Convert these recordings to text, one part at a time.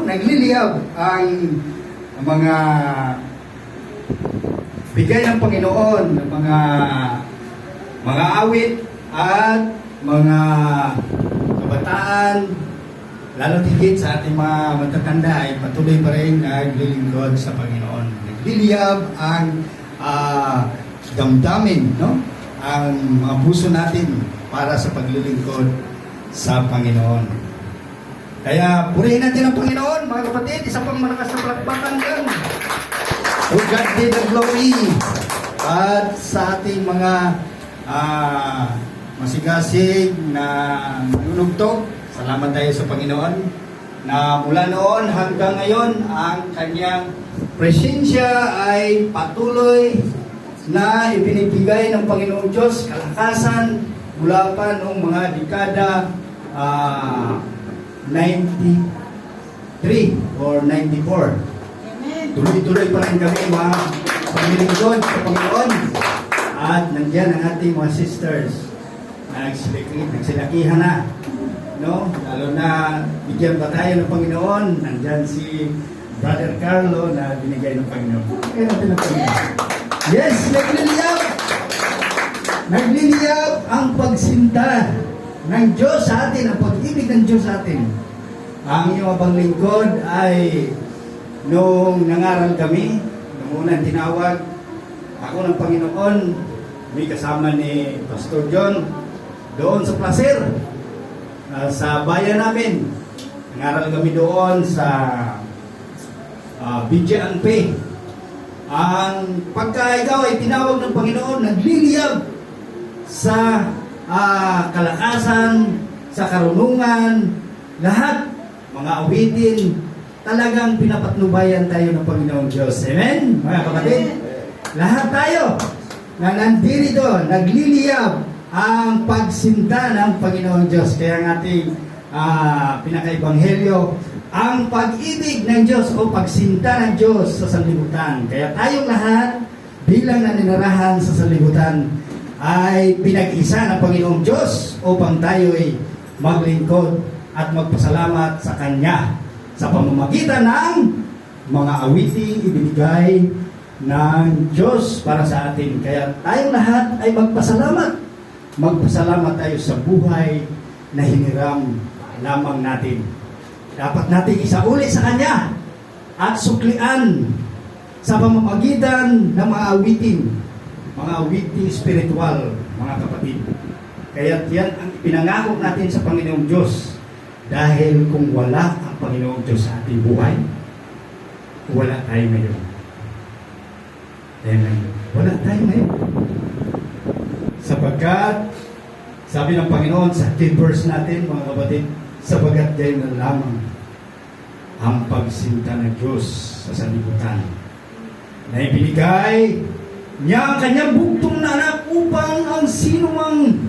nagliliyab ang mga bigay ng Panginoon, ng mga awit at mga kabataan, lalo higit sa ating mga matatanda ay patuloy pa rin naglilingkod sa Panginoon. Nagliliyab ang damdamin, no? Ang mga puso natin para sa paglilingkod sa Panginoon. Kaya purihin natin ang Panginoon, mga kapatid. Isa pang malakas na palakpakan yan. To God be the glory. At sa ating mga masigasig na manunugtog, salamat tayo sa Panginoon na mula noon hanggang ngayon ang kanyang presensya ay patuloy na ibinibigay ng Panginoong Diyos kalakasan mula pa noong mga dekada 93 or 94. Tuloy-tuloy pa rin kami mga paglilingkod sa Panginoon. At nandiyan ang ating mga sisters na nagsilakihan na. No? Lalo na bigyan pa tayo ng Panginoon. Nandiyan si Brother Carlo na binigay ng Panginoon. Kaya natin ang Panginoon. Yes, nagliliyab! Nagliliyab ang pagsinta ng Diyos sa atin, ang pag-ibig ng Diyos sa atin. Ang iyong abang lingkod ay nung nangaral kami, nung unang tinawag ako ng Panginoon, may kasama ni Pastor John doon sa Placer, sa bayan namin. Nangaral kami doon sa Bidya-Anpe. Ang pagka ikaw ay tinawag ng Panginoon, nagliliyab sa kalakasan, sa karunungan, lahat, mga awitin, talagang pinapatnubayan tayo ng Panginoong Diyos. Amen? Mga kapatid? Lahat tayo na nandito, nagliliyab ang pagsinta ng Panginoong Diyos. Kaya ang ating pinaka-ebanghelyo, ang pag-ibig ng Diyos o pagsinta ng Diyos sa sanlibutan. Kaya tayong lahat, bilang naninirahan sa sanlibutan, ay pinag-isa ng Panginoong Diyos upang tayo ay maglingkod at magpasalamat sa Kanya sa pamamagitan ng mga awiting ibinigay ng Diyos para sa atin. Kaya tayong lahat ay magpasalamat. Magpasalamat tayo sa buhay na hiniram lamang natin. Dapat natin isauli sa Kanya at suklian sa pamamagitan ng mga awitin spiritual, mga kapatid. Kaya yan ang pinangako natin sa Panginoong Diyos. Dahil kung wala ang Panginoong Diyos sa ating buhay, wala tayo ngayon. Wala tayo ngayon. Sapagkat, sabi ng Panginoon sa verse natin, mga kapatid, sapagat gayon na lamang ang pagsinta ng Diyos sa sanlibutan na ibinigay niya ang kanyang bugtong na anak upang ang sinumang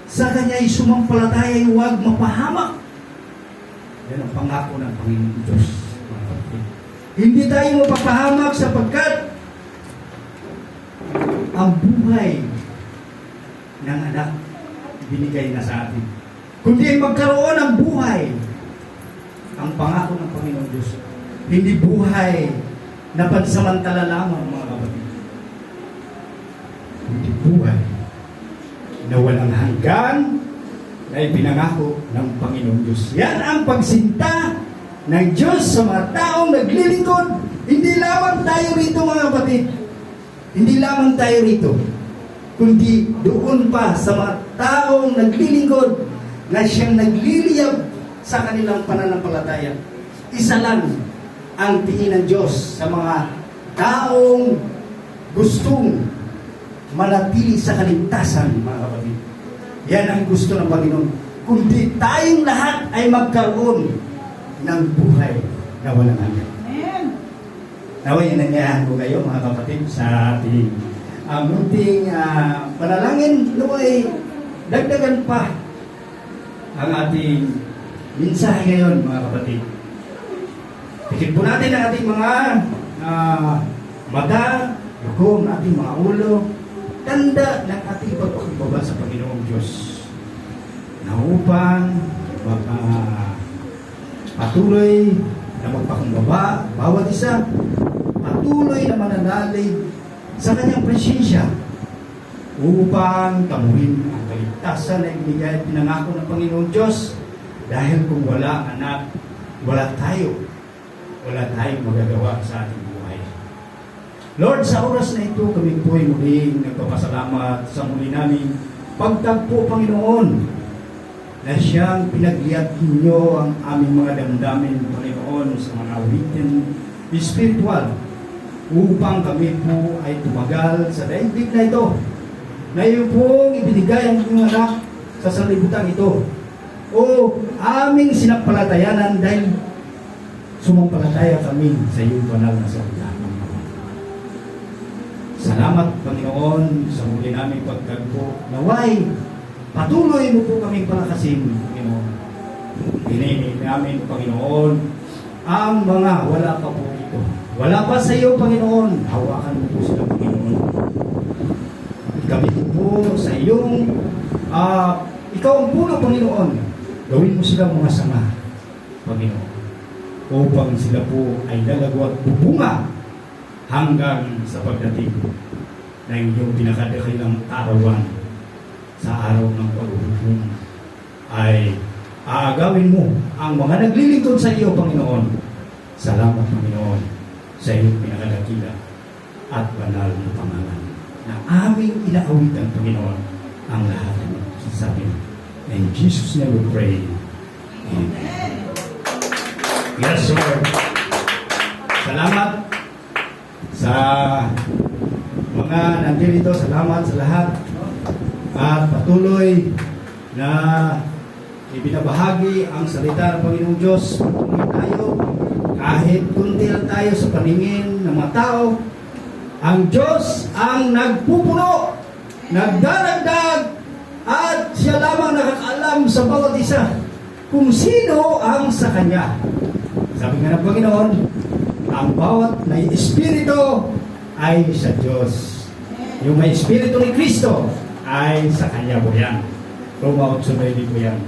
sa kanya ay sumampalataya ay huwag mapahamak. Yan ang pangako ng Panginoon Diyos. Hindi tayo mapapahamak sapagkat ang buhay ng anak binigay na sa atin. Kundi magkaroon ng buhay ang pangako ng Panginoon Diyos. Hindi buhay na pansamantala lamang, mga kapatid. Hindi buhay na walang hanggan na ipinangako ng Panginoong Diyos. Yan ang pagsinta ng Diyos sa mga taong naglilingkod. Hindi lamang tayo rito, mga kapatid. Hindi lamang tayo rito. Kundi doon pa sa mga taong naglilingkod na siyang nagliliyab sa kanilang pananampalataya. Isa lang ang tingin ng Diyos sa mga taong gustong manatili sa kaligtasan, mga kapatid. Yan ang gusto ng Panginoon. Kundi tayong lahat ay magkaroon ng buhay na walang hanggan. Amen. Naway, nangyayaan ko kayo, mga kapatid, sa ating munting panalangin. Naway, dagdagan pa ang ating mensahe ngayon, mga kapatid. Tikit po natin ang ating mga mata, hukom, ating mga ulo, tanda ng ating pagpakumbaba sa Panginoong Diyos na upang patuloy na magpakumbaba, bawat isa, patuloy na mananalig sa kanyang presensya upang tamuhin ang kaligtasan na ibinigay at pinangako ng Panginoon Diyos. Dahil kung wala, anak, wala tayong magagawa sa ating buhay. Lord, sa oras na ito, kami po'y muling nagpapasalamat sa muli namin pagtagpo, Panginoon, na siyang pinagliat ninyo ang aming mga damdamin, Panginoon, sa mga awitin spiritual, upang kami po ay tumagal sa daigdig na ito, na iyo pong ibinigay ang inyong anak sa sanlibutan ito. O aming sinampalatayanan dahil sumampalataya kami sa iyong banal na salita. Salamat, Panginoon, sa muli namin pagtagpo. Naway, patuloy mo po kaming palakasin, Panginoon. Hinihingi namin, Panginoon, ang mga wala pa po ito. Wala pa sa iyo, Panginoon. Hawakan mo po sila, Panginoon. Kami po sa iyong, ikaw ang puno, Panginoon. Gawin mo sila mga sanga, Panginoon, upang sila po ay lalago at bubunga hanggang sa pagdating ng iyong pinakadakilang arawan sa araw ng paghuhukom. Ay aagawin mo ang mga naglilingkod sa iyo, Panginoon. Salamat, Panginoon, sa iyong pinakadakila at banal na pangalan na aming inaawitan, Panginoon, ang lahat ng sabi. In Jesus' name we pray. Amen. Yes, Lord. Salamat sa mga nandito. Salamat sa lahat. At patuloy na ibinabahagi ang salita ng Panginoong Diyos. Patuloy tayo. Kahit kunti lang tayo sa paningin ng mga tao, ang Diyos ang nagpupuno, nagdaragdag, at siya lamang nakakaalam sa bawat isa kung sino ang sa Kanya. Sabi nga ng Panginoon, ang bawat may espiritu ay sa Diyos. Yung may espiritu ni Kristo ay sa Kanya po yan. Roma 8:9 po yan.